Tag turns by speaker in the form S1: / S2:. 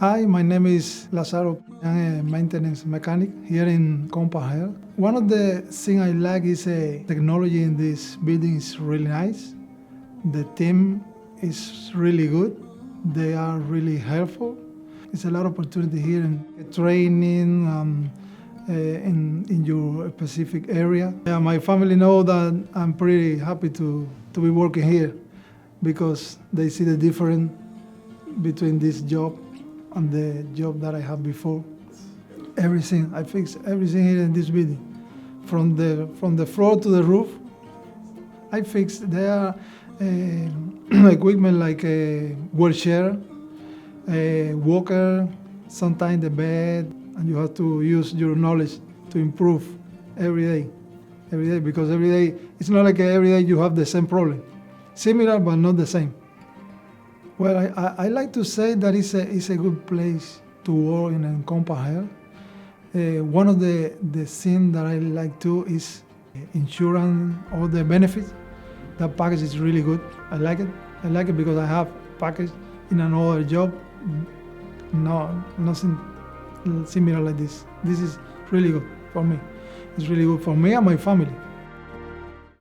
S1: Hi, my name is Lazaro. I'm a maintenance mechanic here in Encompass. One of the things I like is technology in this building is really nice. The team is really good. They are really helpful. It's a lot of opportunity here in training in your specific area. Yeah, my family know that I'm pretty happy to be working here because they see the difference between this job and the job that I had before. Everything, I fix everything here in this building. From the floor to the roof, I fix there equipment like a wheelchair, a walker, sometimes the bed, and you have to use your knowledge to improve every day. Every day, because every day, it's not like every day you have the same problem. Similar, but not the same. Well, I like to say that it's a good place to work in Encompass Health. One of the things that I like too is insurance, all the benefits. That package is really good. I like it. I like it because I have package in another job. No, nothing similar like this. This is really good for me. It's really good for me and my family.